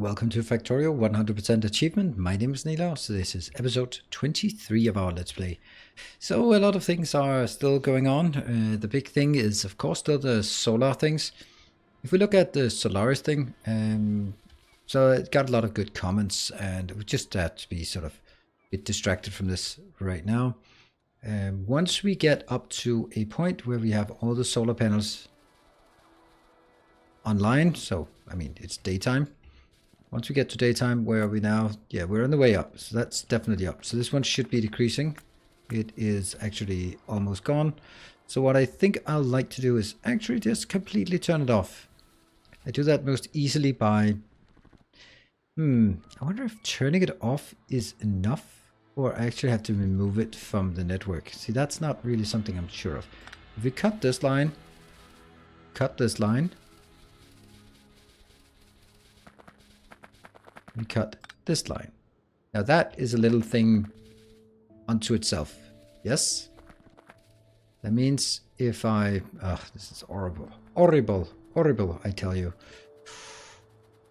welcome to Factorio 100% achievement. My name is Nila, so this is episode 23 of our Let's Play. So a lot of things are still going on. The big thing is of course still the solar things. If we look at the Solaris thing, so it got a lot of good comments and we just have to be sort of a bit distracted from this right now. Once we get up to a point where we have all the solar panels online, so I mean it's daytime. Once we get to daytime, where are we now? Yeah, we're on the way up, so that's definitely up. So this one should be decreasing. It is actually almost gone. So what I think I'll like to do is actually just completely turn it off. I do that most easily by... I wonder if turning it off is enough, or I actually have to remove it from the network. See, that's not really something I'm sure of. If we cut this line, we cut this line. Now that is a little thing unto itself. Yes? That means if I... this is horrible. Horrible, I tell you.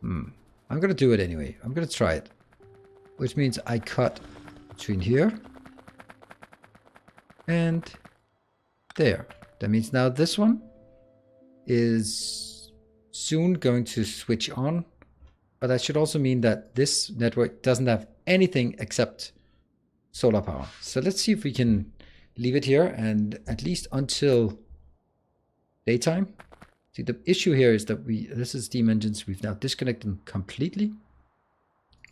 I'm going to do it anyway. I'm going to try it. Which means I cut between here and there. That means now this one is soon going to switch on. But that should also mean that this network doesn't have anything except solar power. So let's see if we can leave it here and at least until daytime. See, the issue here is that this is steam engines. We've now disconnected them completely.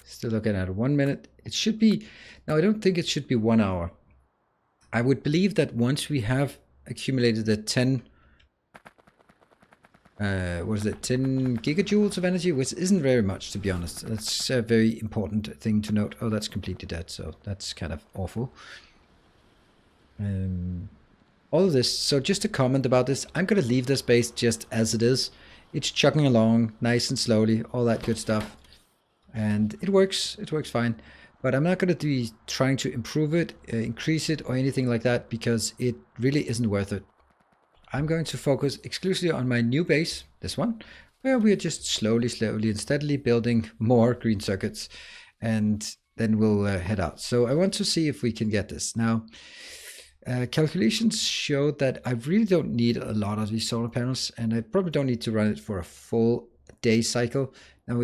Still looking at 1 minute. It should be, now I don't think it should be 1 hour. I would believe that once we have accumulated the 10 10 gigajoules of energy, which isn't very much, to be honest. That's a very important thing to note. Oh, that's completely dead, so that's kind of awful. All of this, so just a comment about this, I'm going to leave this base just as it is. It's chugging along nice and slowly, all that good stuff. And it works fine. But I'm not going to be trying to improve it, increase it, or anything like that, because it really isn't worth it. I'm going to focus exclusively on my new base, this one, where we're just slowly and steadily building more green circuits, and then we'll head out. So I want to see if we can get this. Now, calculations show that I really don't need a lot of these solar panels, and I probably don't need to run it for a full day cycle. Now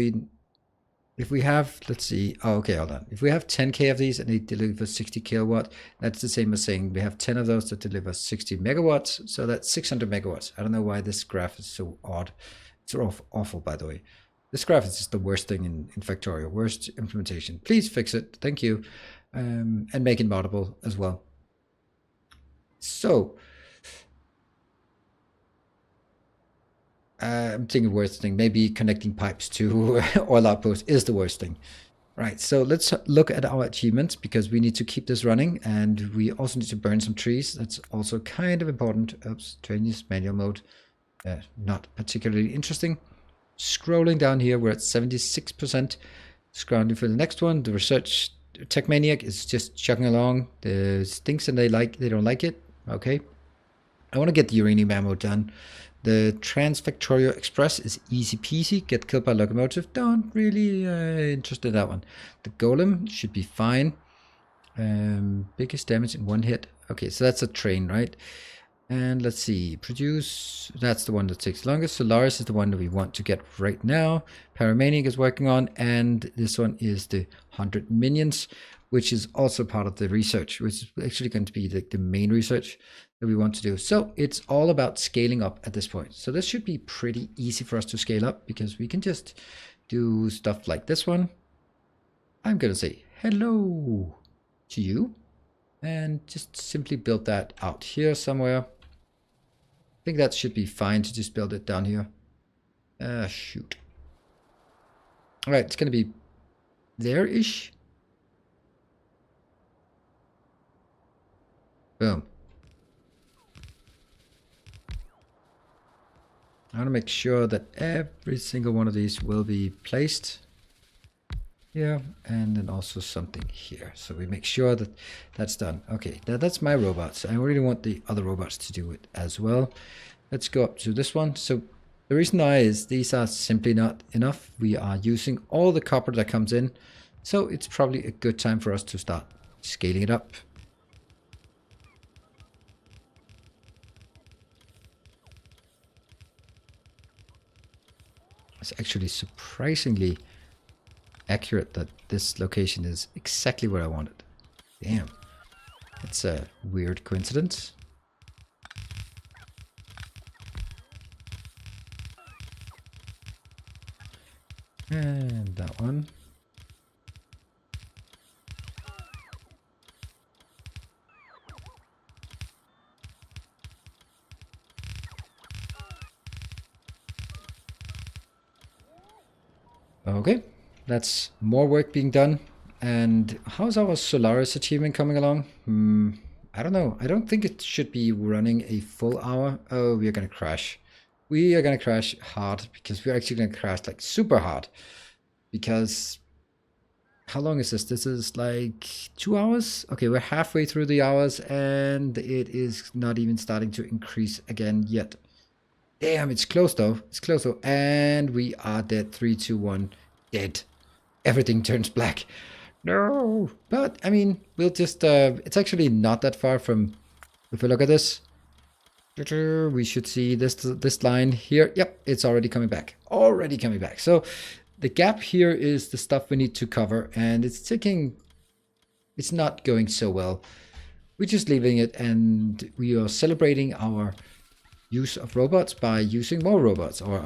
if we have, let's see, okay, hold on. If we have 10k of these and they deliver 60 kilowatt, that's the same as saying we have 10 of those that deliver 60 megawatts. So that's 600 megawatts. I don't know why this graph is so odd. It's awful, by the way. This graph is just the worst thing in Factorio, worst implementation. Please fix it. Thank you. And make it moddable as well. So, I'm thinking worst thing, maybe connecting pipes to oil outpost is the worst thing. Right, so let's look at our achievements because we need to keep this running and we also need to burn some trees. That's also kind of important. Oops, trainees, manual mode, not particularly interesting. Scrolling down here, we're at 76%. Scrolling for the next one, the research tech maniac is just chugging along. The stinks and they don't like it. Okay, I want to get the uranium ammo done. The Factorio Express is easy peasy. Get killed by locomotive. Don't really interested in that one. The golem should be fine. Biggest damage in one hit. Okay, so that's a train, right? And let's see. Produce. That's the one that takes longest. Solaris is the one that we want to get right now. Paramaniac is working on. And this one is the 100 minions, which is also part of the research, which is actually going to be the main research that we want to do. So it's all about scaling up at this point. So this should be pretty easy for us to scale up because we can just do stuff like this one. I'm going to say hello to you and just simply build that out here somewhere. I think that should be fine to just build it down here. Shoot. All right, it's going to be there-ish. Boom. I want to make sure that every single one of these will be placed here and then also something here. So we make sure that that's done. Okay, that's my robots. I really want the other robots to do it as well. Let's go up to this one. So The reason why is these are simply not enough. We are using all the copper that comes in, so it's probably a good time for us to start scaling it up. It's actually surprisingly accurate that this location is exactly where I wanted. Damn. It's a weird coincidence. And that one. Okay, that's more work being done. And how's our Solaris achievement coming along? I don't know. I don't think it should be running a full hour. Oh, we are going to crash. We are going to crash hard because we're actually going to crash like super hard. Because how long is this? This is like 2 hours. Okay, we're halfway through the hours and it is not even starting to increase again yet. Damn, it's close though. It's close though. And we are dead. 3, 2, 1. Dead. Everything turns black. No. But, I mean, we'll just... it's actually not that far from... If we look at this, we should see this line here. Yep, it's already coming back. Already coming back. So, the gap here is the stuff we need to cover. And it's taking... It's not going so well. We're just leaving it and we are celebrating our... use of robots by using more robots, or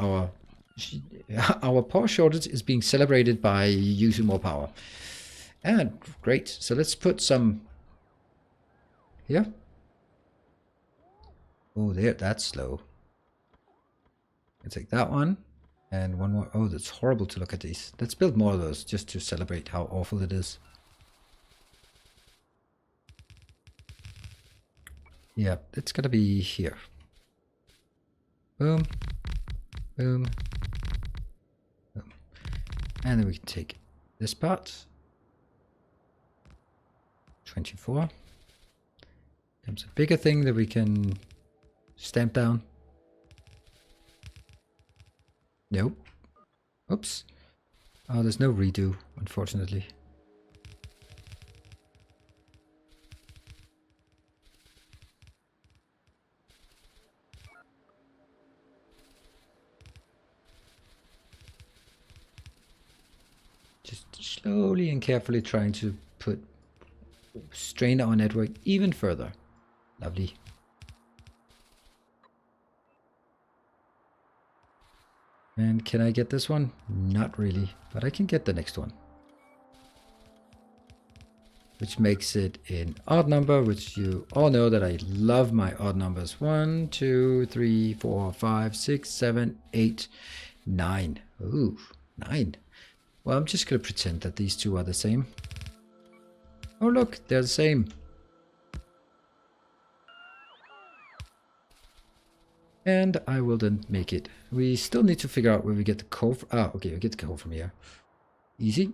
our power shortage is being celebrated by using more power. And great, so let's put some here. Oh, there, that's slow. Let's take that one and one more. Oh, that's horrible to look at these. Let's build more of those just to celebrate how awful it is. Yeah, it's gonna be here. Boom, boom, boom. And then we can take this part. 24. There's a bigger thing that we can stamp down. Nope. Oops. Oh, there's no redo, unfortunately. Just slowly and carefully trying to strain our network even further. Lovely. And can I get this one? Not really, but I can get the next one. Which makes it an odd number, which you all know that I love my odd numbers. 1, 2, 3, 4, 5, 6, 7, 8, 9. Ooh, 9. Well, I'm just going to pretend that these two are the same. Oh, look, they're the same. And I will then make it. We still need to figure out where we get the coal from. Ah, okay, we get the coal from here. Easy.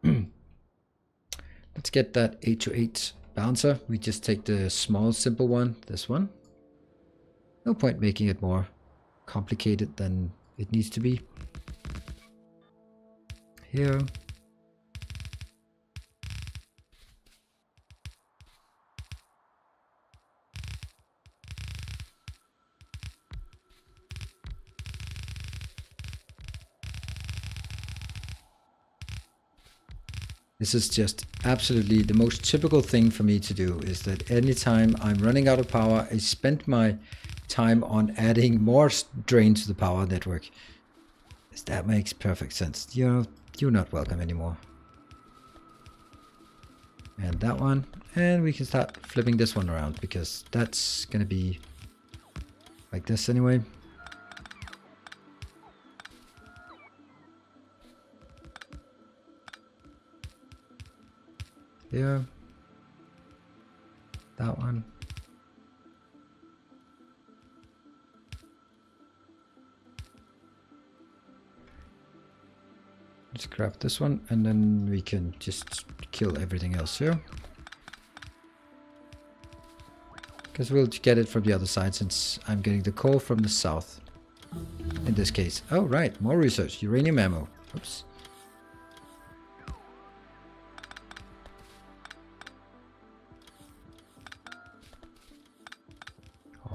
Let's get that 8 to 8 bouncer. We just take the small, simple one, this one. No point making it more complicated than it needs to be. Here. This is just absolutely the most typical thing for me to do, is that anytime I'm running out of power, I spend my time on adding more drain to the power network. That makes perfect sense. You're not welcome anymore. And that one. And we can start flipping this one around, because that's going to be like this anyway. Here. That one. Let's grab this one, and then we can just kill everything else here. Because we'll get it from the other side, since I'm getting the coal from the south. in this case. Oh, right. More research. Uranium ammo. Oops.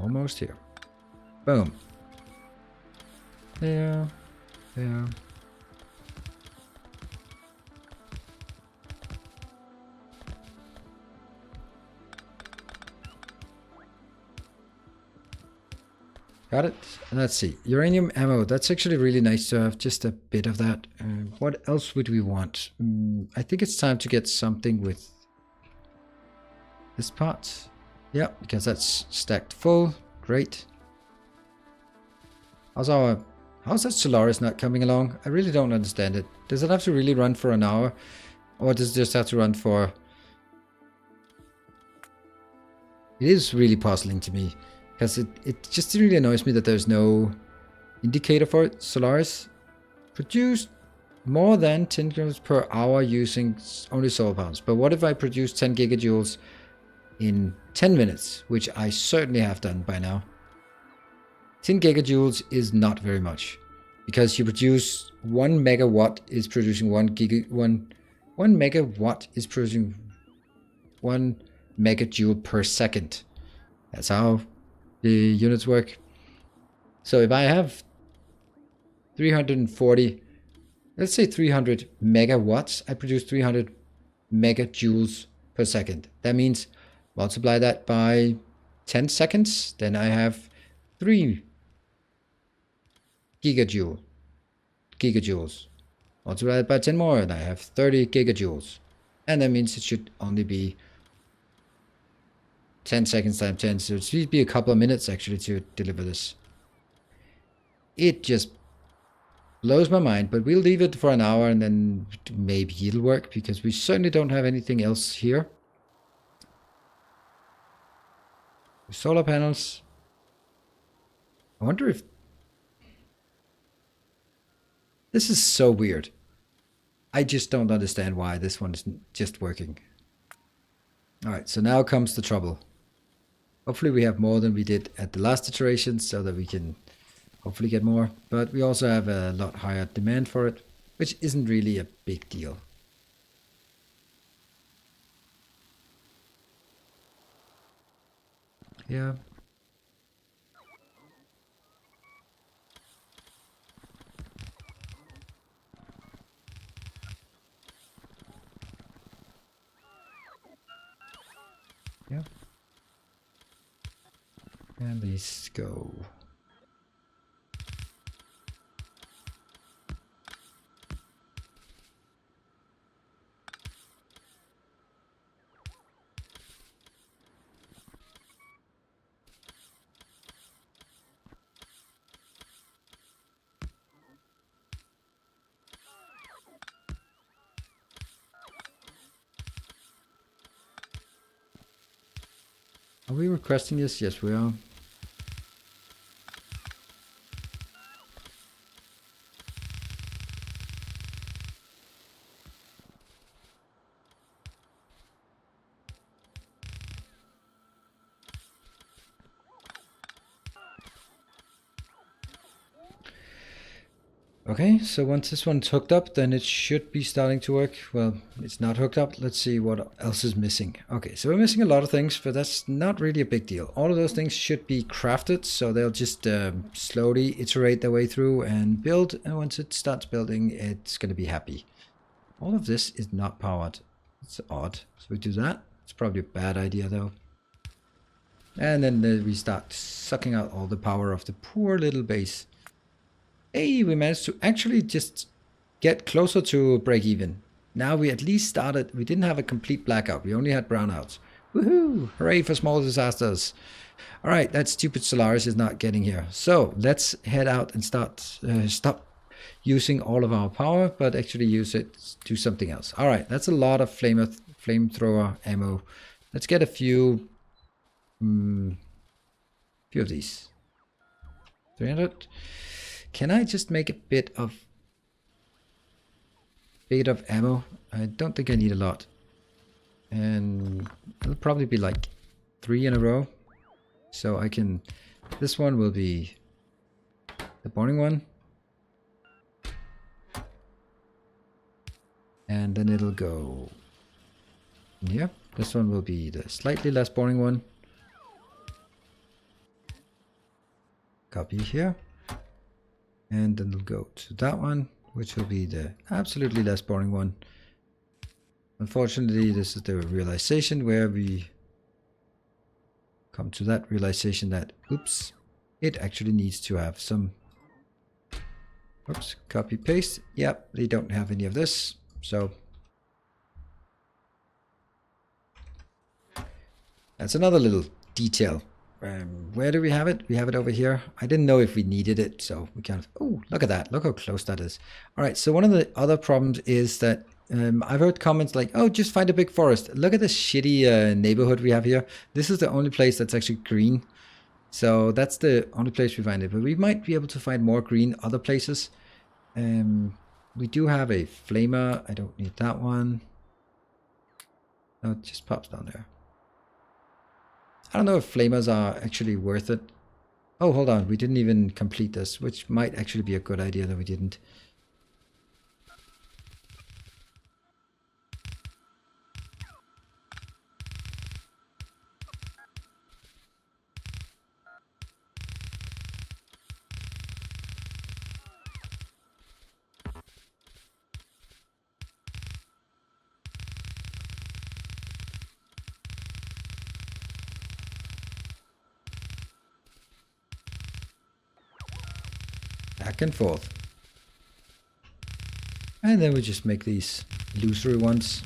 Almost here. Boom. There. There. Got it. Let's see. Uranium ammo. That's actually really nice to have just a bit of that. What else would we want? I think it's time to get something with this part. Yeah, because that's stacked full. Great. How's that Solaris not coming along? I really don't understand it. Does it have to really run for an hour? Or does it just have to run for... It is really puzzling to me. Because it just really annoys me that there's no indicator for it. Solaris produced more than 10 kilograms per hour using only solar panels. But what if I produce 10 gigajoules in 10 minutes, which I certainly have done by now? 10 gigajoules is not very much, because you produce 1 megawatt is producing 1 megawatt is producing 1 megajoule per second. That's how the units work. So if I have 340, let's say 300 megawatts, I produce 300 megajoules per second. That means multiply that by 10 seconds, then I have 3 gigajoules. Multiply it by 10 more, and I have 30 gigajoules. And that means it should only be 10 seconds times 10, so it should be a couple of minutes actually to deliver this. It just blows my mind, but we'll leave it for an hour and then maybe it'll work, because we certainly don't have anything else here. Solar panels. I wonder if... This is so weird. I just don't understand why this one isn't just working. Alright, so now comes the trouble. Hopefully we have more than we did at the last iteration, so that we can hopefully get more. But we also have a lot higher demand for it, which isn't really a big deal. Yeah. Yeah. And these go. Are we requesting this? Yes, we are. Okay, so once this one's hooked up, then it should be starting to work. Well, it's not hooked up. Let's see what else is missing. Okay, so we're missing a lot of things, but that's not really a big deal. All of those things should be crafted, so they'll just slowly iterate their way through and build. And once it starts building, it's going to be happy. All of this is not powered. It's odd. So we do that. It's probably a bad idea, though. And then we start sucking out all the power of the poor little base. Hey, we managed to actually just get closer to break even. Now we at least started, we didn't have a complete blackout, we only had brownouts. Woohoo! Hooray for small disasters. Alright, that stupid Solaris is not getting here. So let's head out and stop using all of our power, but actually use it to something else. Alright, that's a lot of flamethrower ammo. Let's get a few of these. 300. Can I just make a bit of ammo? I don't think I need a lot. And it'll probably be like 3 in a row. So I can, this one will be the boring one. And then it'll go in here. This one will be the slightly less boring one. Copy here. And then it'll go to that one, which will be the absolutely less boring one. Unfortunately, this is the realization where we come to that realization that, oops, it actually needs to have some, oops, copy paste. Yep, they don't have any of this. So that's another little detail. Where do we have it? We have it over here. I didn't know if we needed it, so we kind of, oh, look at that. Look how close that is. All right, so one of the other problems is that I've heard comments like, oh, just find a big forest. Look at this shitty neighborhood we have here. This is the only place that's actually green. So that's the only place we find it. But we might be able to find more green other places. We do have a flamer. I don't need that one. No, it just pops down there. I don't know if flamers are actually worth it. Oh, hold on. We didn't even complete this, which might actually be a good idea that we didn't. Back and forth. And then we just make these illusory ones.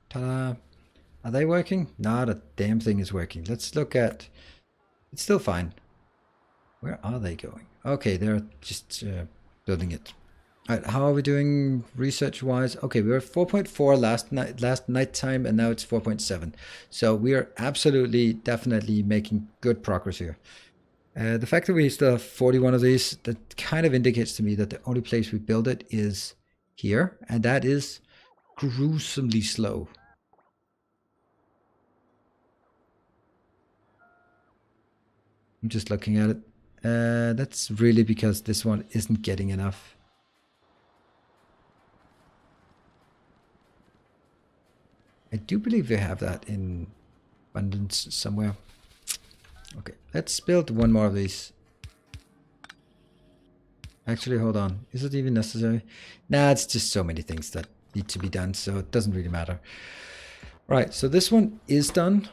Ta-da! Are they working? Nah, the damn thing is working. Let's look at... It's still fine. Where are they going? Okay, they're just building it. All right, how are we doing research-wise? Okay, we were 4.4 last night time, and now it's 4.7. So we are absolutely, definitely making good progress here. The fact that we still have 41 of these, that kind of indicates to me that the only place we build it is here, and that is gruesomely slow. I'm just looking at it. That's really because this one isn't getting enough. I do believe we have that in abundance somewhere. Okay, let's build one more of these. Actually, hold on. Is it even necessary? Nah, it's just so many things that need to be done, so it doesn't really matter. Right, so this one is done.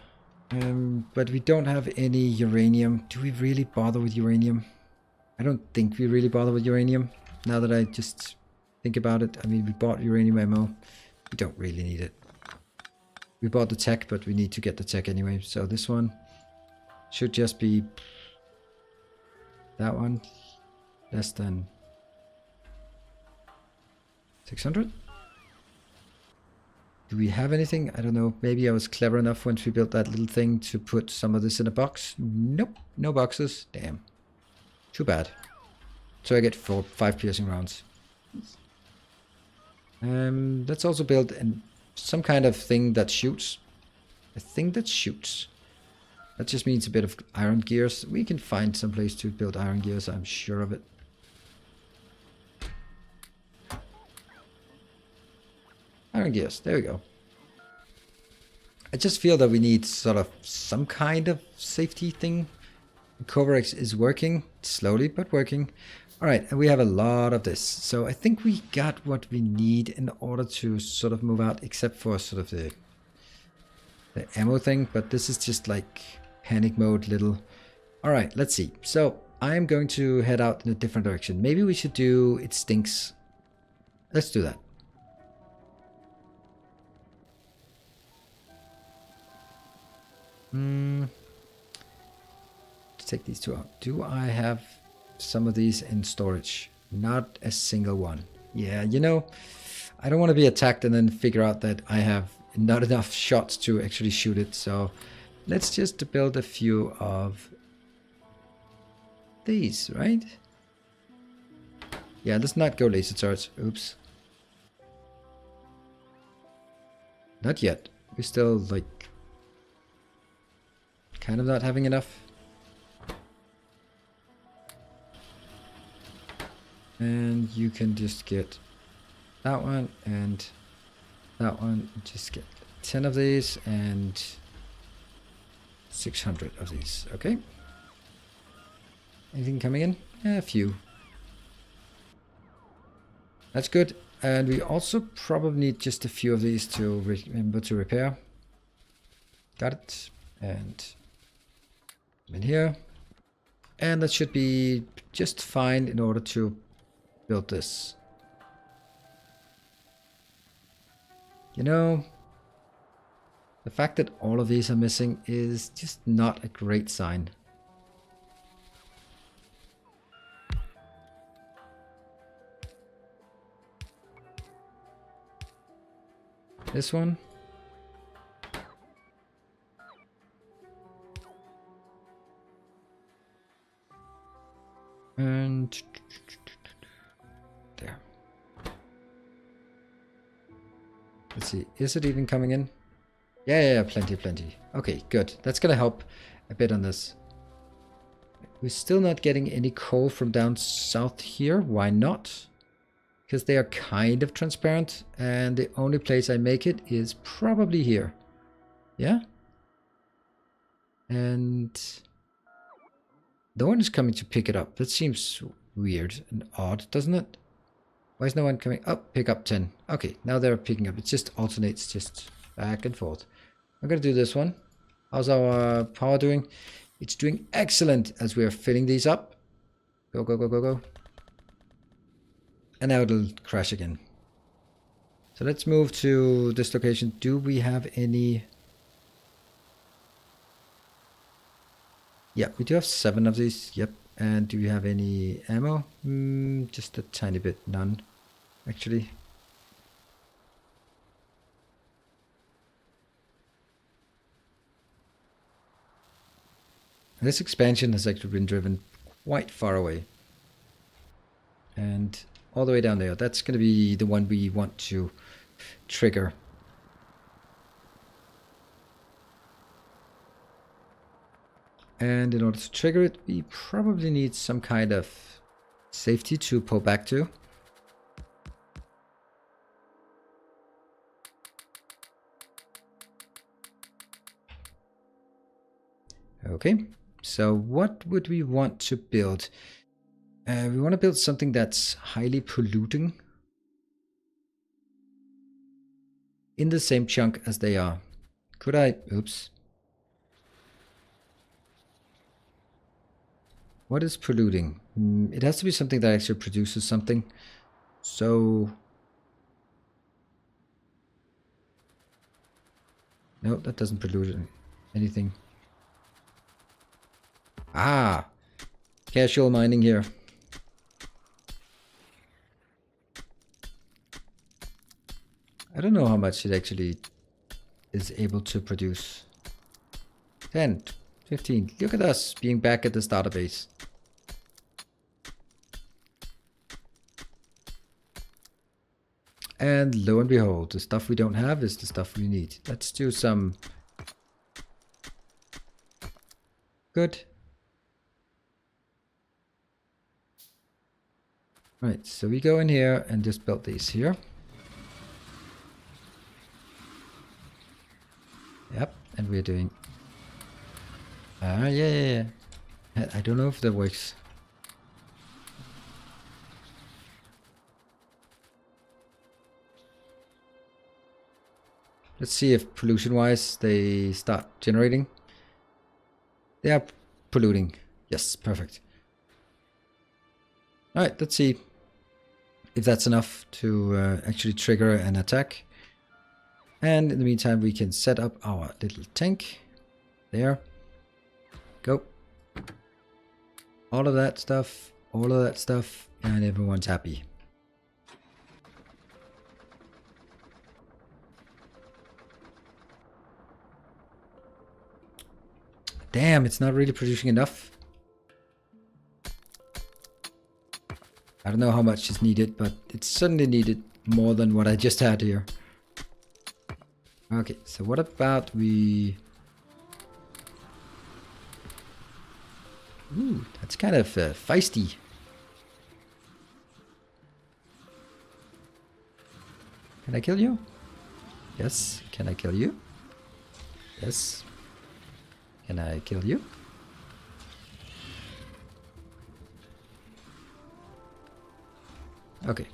But we don't have any uranium. Do we really bother with uranium? I don't think we really bother with uranium. Now that I just think about it. I mean, we bought uranium ammo. We don't really need it. We bought the tech, but we need to get the tech anyway. So this one should just be that one. Less than 600. Do we have anything? I don't know. Maybe I was clever enough once we built that little thing to put some of this in a box. Nope. No boxes. Damn. Too bad. So I get 5 piercing rounds. Let's also build some kind of thing that shoots. A thing that shoots. That just means a bit of iron gears. We can find some place to build iron gears. I'm sure of it. Iron gears, there we go. I just feel that we need sort of some kind of safety thing. Coverx is working, slowly but working. Alright, and we have a lot of this. So I think we got what we need in order to sort of move out, except for sort of the ammo thing. But this is just like panic mode little. Alright, let's see. So I am going to head out in a different direction. Maybe we should do It Stinks. Let's do that. Let's take these two out. Do I have some of these in storage? Not a single one. Yeah, you know, I don't want to be attacked and then figure out that I have not enough shots to actually shoot it. So let's just build a few of these, right? Yeah, let's not go laser turrets. Oops. Not yet. We're still like kind of not having enough. And you can just get that one and that one. Just get 10 of these and 600 of these. Okay. Anything coming in? Yeah, a few. That's good. And we also probably need just a few of these to remember to repair. Got it. And in here. And that should be just fine in order to build this. You know, the fact that all of these are missing is just not a great sign. This one. And there. Let's see, is it even coming in? Yeah, plenty. Okay, good. That's gonna help a bit on this. We're still not getting any coal from down south here. Why not? Because they are kind of transparent, and the only place I make it is probably here. Yeah? And no one is coming to pick it up. That seems weird and odd, doesn't it? Why is no one coming up? Pick up 10. Okay, now they're picking up. It just alternates just back and forth. I'm going to do this one. How's our power doing? It's doing excellent as we're filling these up. Go. And now it'll crash again. So let's move to this location. Do we have any... Yeah, we do have 7 of these. Yep. And do we have any ammo? Just a tiny bit. None, actually. This expansion has actually been driven quite far away. And all the way down there. That's going to be the one we want to trigger. And in order to trigger it, we probably need some kind of safety to pull back to. Okay, so what would we want to build? We want to build something that's highly polluting in the same chunk as they are. Could I... Oops. What is polluting? It has to be something that actually produces something. So... No, that doesn't pollute anything. Ah! Casual mining here. I don't know how much it actually is able to produce. 10, 15. Look at us being back at this database. And lo and behold, the stuff we don't have is the stuff we need. Let's do some... Good. Right, so we go in here and just build these here. Yep, and we're doing... yeah. I don't know if that works. Let's see if pollution-wise they start generating. They are polluting. Yes, perfect. Alright, let's see if that's enough to actually trigger an attack. And in the meantime, we can set up our little tank. There. Go. All of that stuff, and everyone's happy. Damn, it's not really producing enough. I don't know how much is needed, but it's certainly needed more than what I just had here. Okay, so what about we... Ooh, that's kind of feisty. Can I kill you? Yes. Can I kill you? Yes. Can I kill you? Okay.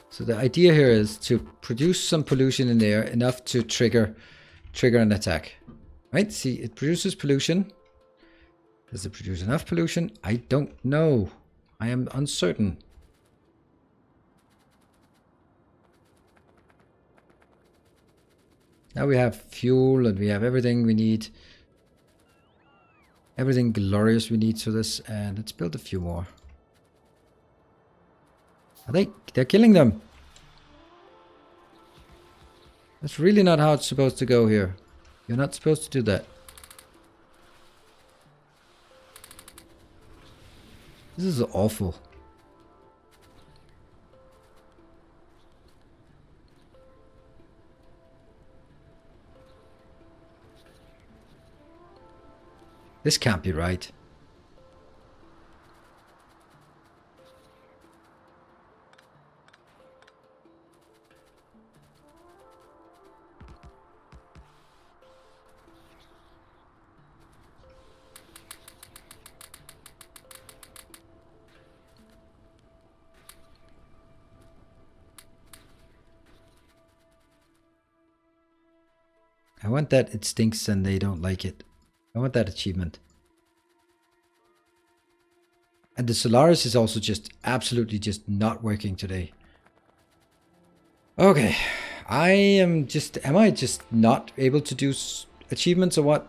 So the idea here is to produce some pollution in there, enough to trigger an attack. Right? See, it produces pollution. Does it produce enough pollution? I don't know. I am uncertain. Now we have fuel and we have everything we need. Everything glorious we need for this. And let's build a few more. They're killing them. That's really not how it's supposed to go here. You're not supposed to do that. This is awful. This can't be right. I want that it stinks and they don't like it. I want that achievement. And the Solaris is also just absolutely just not working today. Okay. Am I just not able to do achievements or what?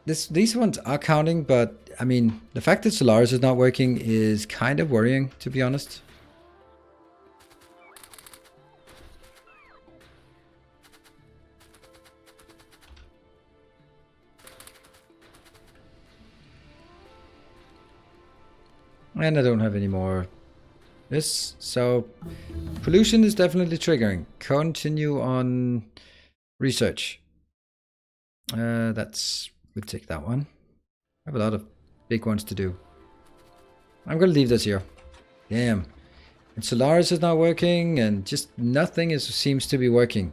These ones are counting, but I mean, the fact that Solaris is not working is kind of worrying, to be honest. And I don't have any more this, so pollution is definitely triggering. Continue on research. We'll take that one. I have a lot of big ones to do. I'm gonna leave this here. Damn. And Solaris is not working, and just nothing seems to be working.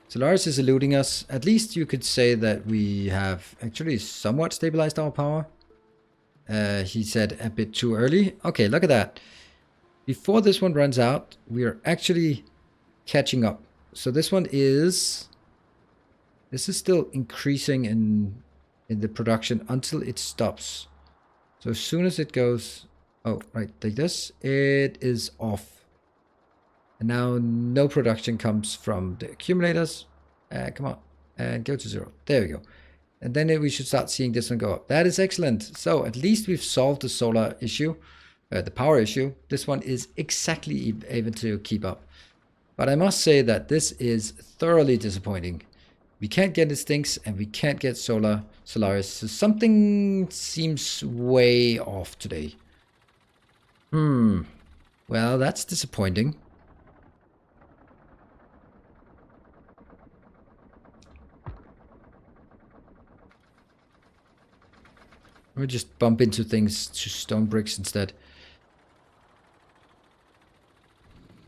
Solaris is eluding us. At least you could say that we have actually somewhat stabilized our power. He said a bit too early. Okay, look at that. Before this one runs out, we are actually catching up. So this is still increasing in the production until it stops. So as soon as it goes, oh, right, like this, it is off. And now no production comes from the accumulators. Come on, and go to 0. There we go. And then we should start seeing this one go up. That is excellent. So at least we've solved the solar issue, the power issue. This one is exactly able to keep up. But I must say that this is thoroughly disappointing. We can't get Instincts and we can't get Solaris. So something seems way off today. Well, that's disappointing. We'll just bump into things to stone bricks instead.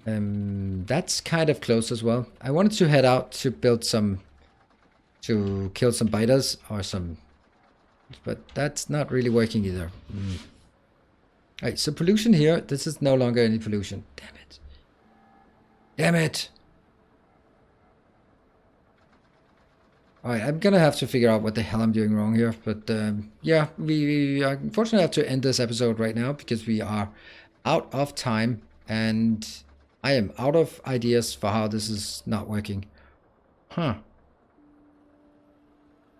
That's kind of close as well. I wanted to head out to build some, to kill some biters or some, but that's not really working either. Alright, so pollution here. This is no longer any pollution. Damn it. Damn it. Alright, I'm gonna have to figure out what the hell I'm doing wrong here. But yeah, we unfortunately have to end this episode right now because we are out of time. And I am out of ideas for how this is not working.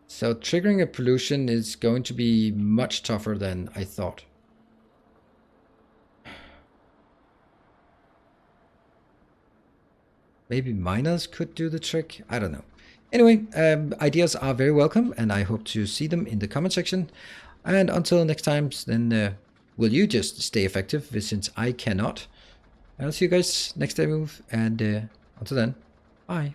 So triggering a pollution is going to be much tougher than I thought. Maybe miners could do the trick. I don't know. Anyway, ideas are very welcome, and I hope to see them in the comment section. And until next time, then will you just stay effective, since I cannot. I'll see you guys next time, and until then, bye.